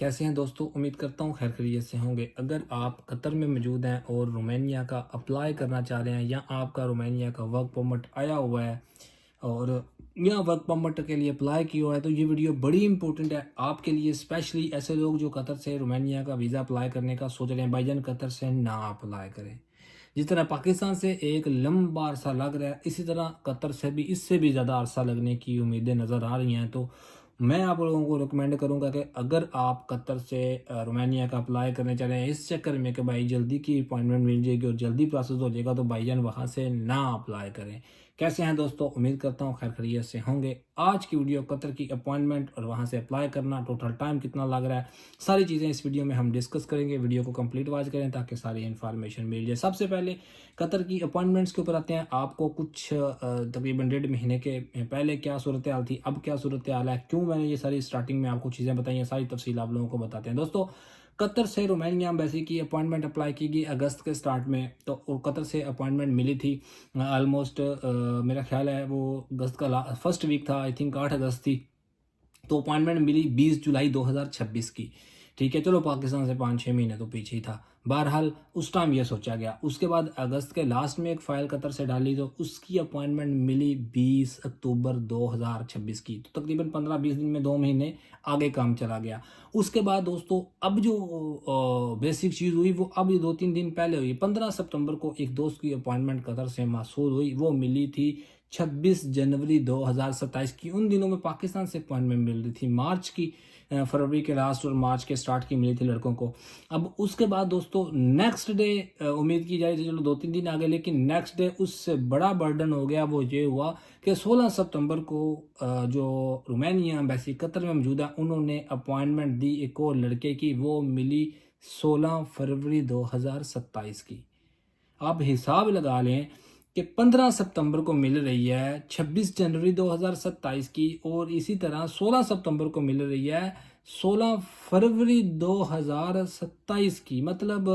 कैसे हैं दोस्तों। उम्मीद करता हूँ खैर खैरियत से होंगे। अगर आप कतर में मौजूद हैं और रोमानिया का अप्लाई करना चाह रहे हैं या आपका रोमानिया का वर्क परमिट आया हुआ है और या वर्क परमिट के लिए अप्लाई किया हुआ है, तो ये वीडियो बड़ी इंपॉर्टेंट है आपके लिए, स्पेशली ऐसे लोग जो कतर से रोमानिया का वीज़ा अप्लाई करने का सोच रहे हैं। भाईजान, कतर से ना अप्लाई करें। जिस तरह पाकिस्तान से एक लंबा अरसा लग रहा है, इसी तरह कतर से भी इससे भी ज़्यादा अरसा लगने की उम्मीदें नज़र आ रही हैं। तो मैं आप लोगों को रिकमेंड करूंगा कि अगर आप कतर से रोमानिया का अप्लाई करने चाह रहे हैं इस चक्कर में कि भाई जल्दी की अपॉइंटमेंट मिल जाएगी और जल्दी प्रोसेस हो जाएगा, तो भाईजान वहाँ से ना अप्लाई करें। कैसे हैं दोस्तों, उम्मीद करता हूँ खैर खैरियत से होंगे। आज की वीडियो कतर की अपॉइंटमेंट और वहाँ से अप्लाई करना, टोटल टाइम कितना लग रहा है, सारी चीज़ें इस वीडियो में हम डिस्कस करेंगे। वीडियो को कंप्लीट वॉच करें ताकि सारी इन्फॉर्मेशन मिल जाए। सबसे पहले कतर की अपॉइंटमेंट्स के ऊपर आते हैं। आपको कुछ तकरीबन 1.5 महीने के पहले क्या सूरत हाल थी, अब क्या सूरत हाल है, क्यों मैंने ये सारी स्टार्टिंग में आपको चीज़ें बताई हैं, सारी तफसील आप लोगों को बताते हैं। दोस्तों, कतर से रोमानिया एम्बेसी की अपॉइंटमेंट अप्लाई की गई अगस्त के स्टार्ट में, तो कतर से अपॉइंटमेंट मिली थी ऑलमोस्ट, मेरा ख्याल है वो अगस्त का फर्स्ट वीक था, आई थिंक 8 अगस्त थी। तो अपॉइंटमेंट मिली 20 जुलाई 2026 की। ठीक है, चलो पाकिस्तान से 5-6 महीने तो पीछे ही था। बहरहाल उस टाइम ये सोचा गया। उसके बाद अगस्त के लास्ट में एक फ़ाइल कतर से डाली तो उसकी अपॉइंटमेंट मिली 20 अक्टूबर 2026 की। तो तकरीबन 15-20 दिन में 2 महीने आगे काम चला गया। उसके बाद दोस्तों अब जो बेसिक चीज़ हुई वो अब 2-3 दिन पहले हुई। 15 सितंबर को एक दोस्त की अपॉइंटमेंट कतर से मौसूल हुई। वो मिली थी 26 जनवरी 2027 की। उन दिनों में पाकिस्तान से अपॉइंटमेंट मिल रही थी मार्च की, फरवरी के लास्ट और मार्च के स्टार्ट की मिली थी लड़कों को। अब उसके बाद दोस्तों नेक्स्ट डे उम्मीद की जाए थी चलो 2-3 दिन आगे, लेकिन नेक्स्ट डे उससे बड़ा बर्डन हो गया। वो ये हुआ कि 16 सितंबर को जो रोमानिया एम्बेसी कतर में मौजूद है उन्होंने अपॉइंटमेंट दी एक और लड़के की। वो मिली 16 फरवरी 2027 की। आप हिसाब लगा लें कि 15 सितंबर को मिल रही है 26 जनवरी 2027 की, और इसी तरह 16 सितंबर को मिल रही है 16 फरवरी 2027 की। मतलब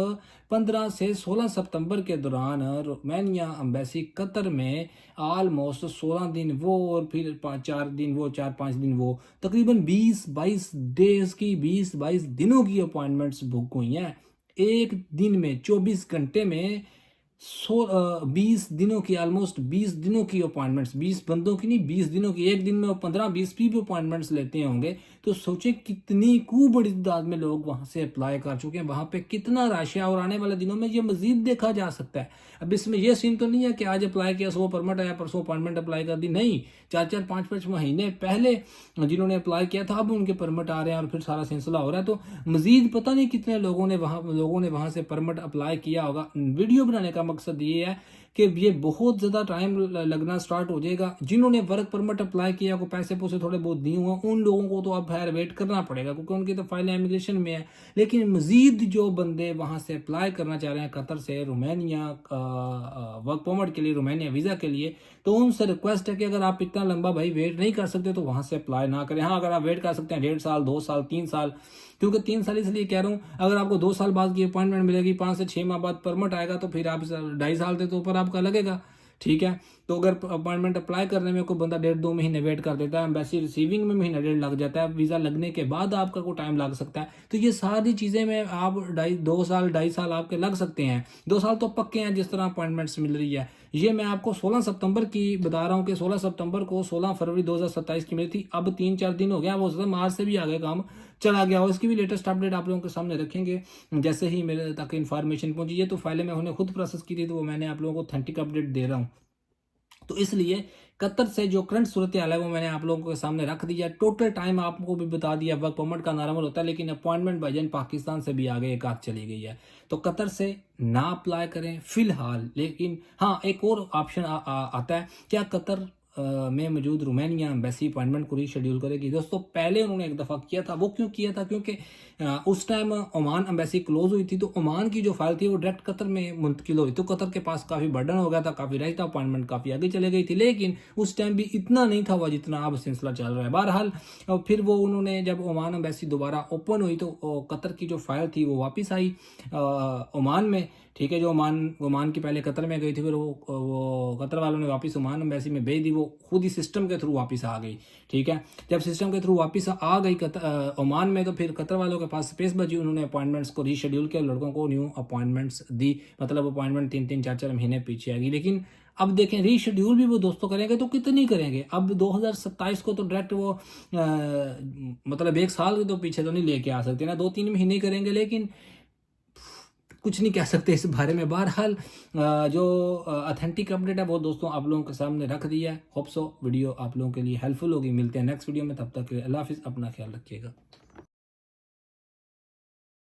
15 से 16 सितंबर के दौरान रोमानिया एम्बेसी कतर में ऑलमोस्ट 16 दिन वो और फिर 4 दिन वो, 4-5 दिन वो, तकरीबन 20-22 डेज की, 20-22 दिनों की अपॉइंटमेंट्स बुक हुई हैं। एक दिन में 24 घंटे में 20 दिनों की, ऑलमोस्ट 20 दिनों की अपॉइंटमेंट्स, 20 बंदों की नहीं, 20 दिनों की। एक दिन में 15-20 भी अपॉइंटमेंट्स लेते होंगे। तो सोचे कितनी खूब बड़ी तादाद में लोग वहां से अप्लाई कर चुके हैं, वहां पे कितना रश है, और आने वाले दिनों में ये मजीद देखा जा सकता है। अब इसमें यह सीन तो नहीं है कि आज अप्लाई किया 100 परमिट आया, परसों अपॉइंटमेंट अप्लाई कर दी। नहीं, 4-4, 5-5 महीने पहले जिन्होंने अप्लाई किया था अब उनके परमिट आ रहे हैं और फिर सारा सिलसिला हो रहा है। तो मजीद पता नहीं कितने लोगों ने वहां से परमिट अप्लाई किया होगा। वीडियो बनाने का मकसद ये है कि ये बहुत ज़्यादा टाइम लगना स्टार्ट हो जाएगा। जिन्होंने वर्क परमिट अप्लाई किया, को पैसे पूसे थोड़े बहुत दिए हुए हैं, उन लोगों को तो अब खैर वेट करना पड़ेगा क्योंकि उनकी तो फाइल इमिग्रेशन में है। लेकिन मजीद जो बंदे वहाँ से अप्लाई करना चाह रहे हैं कतर से रोमानिया वर्क परमिट के लिए, रोमानिया वीज़ा के लिए, तो उनसे रिक्वेस्ट है कि अगर आप इतना लंबा भाई वेट नहीं कर सकते तो वहाँ से अप्लाई ना करें। हाँ, अगर आप वेट कर सकते हैं 1.5 साल, 2 साल, 3 साल, क्योंकि 3 साल इसलिए कह रहा हूँ, अगर आपको 2 साल बाद की अपॉइंटमेंट मिलेगी, 5 से 6 माह बाद परमिट आएगा, तो फिर आप 2.5 साल से तो ऊपर आपका लगेगा। ठीक है, तो अगर अपॉइंटमेंट अप्लाई करने में कोई बंदा 1.5-2 महीने वेट कर देता है, एम्बेसी रिसीविंग में महीना 1.5 लग जाता है, वीज़ा लगने के बाद आपका कोई टाइम लग सकता है। तो ये सारी चीज़ें में आप 2 साल 2.5 साल आपके लग सकते हैं। 2 साल तो पक्के हैं जिस तरह अपॉइंटमेंट्स मिल रही है। ये मैं आपको 16 सितंबर की बता रहा हूँ कि 16 सितंबर को 16 फरवरी 2027 की मिली थी। अब 3-4 दिन हो गया, वो मार्च से भी आगे काम चला गया हो। इसकी भी लेटेस्ट अपडेट आप लोगों के सामने रखेंगे जैसे ही मेरे तक इन्फॉर्मेशन पहुंची है। तो फाइलें मैं उन्हें खुद प्रोसेस की थी, तो वो मैंने आप लोगों को ऑथेंटिक अपडेट दे रहा हूँ। तो इसलिए कतर से जो करंट सूरत हाल है वो मैंने आप लोगों के सामने रख दिया। टोटल टाइम आपको भी बता दिया। वर्क परमिट का नॉर्मल होता है, लेकिन अपॉइंटमेंट भाईजान पाकिस्तान से भी आगे एक आध चली गई है। तो कतर से ना अप्लाई करें फिलहाल। लेकिन हाँ, एक और ऑप्शन आता है, क्या कतर में मौजूद रोमानिया एम्बेसी अपॉइंटमेंट को रीशेड्यूल करेगी। दोस्तों, पहले उन्होंने एक दफ़ा किया था। वो क्यों किया था? क्योंकि उस टाइम ओमान एम्बेसी क्लोज हुई थी, तो ओमान की जो फाइल थी वो डायरेक्ट कतर में मुंतकिल हुई। तो कतर के पास काफ़ी बर्डन हो गया था, काफ़ी रश था, अपॉइंटमेंट काफ़ी आगे चले गई थी। लेकिन उस टाइम भी इतना नहीं था हुआ जितना अब सिलसिला चल रहा है। बहरहाल फिर वो उन्होंने जब ओमान एम्बेसी दोबारा ओपन हुई तो कतर की जो फाइल थी वो वापस आई ओमान में। ठीक है। जो ओमान की पहले कतर में गई थी, फिर वो कतर वालों ने वापस ओमान एम्बेसी में भेज दी, वो खुद ही सिस्टम के थ्रू वापस आ गई। ठीक है। जब सिस्टम के थ्रू वापस आ गई ओमान में, तो फिर कतर वालों के पास स्पेस बची, उन्होंने अपॉइंटमेंट्स को रीशेड्यूल किया, लड़कों को न्यू अपॉइंटमेंट्स दी, मतलब अपॉइंटमेंट 3-3 4-4 महीने पीछे आ गई। लेकिन अब देखें रीशेड्यूल भी वो दोस्तों करेंगे तो कितनी करेंगे। अब 2027 को तो डायरेक्ट वो मतलब 1 साल के तो पीछे तो नहीं लेके आ सकते ना, 2-3 महीने करेंगे। लेकिन कुछ नहीं कह सकते इस बारे में। बहरहाल जो अथेंटिक अपडेट है वो दोस्तों आप लोगों के सामने रख दिया है। होप सो वीडियो आप लोगों के लिए हेल्पफुल होगी। मिलते हैं नेक्स्ट वीडियो में, तब तक के लिए अल्लाह हाफिज़, अपना ख्याल रखिएगा।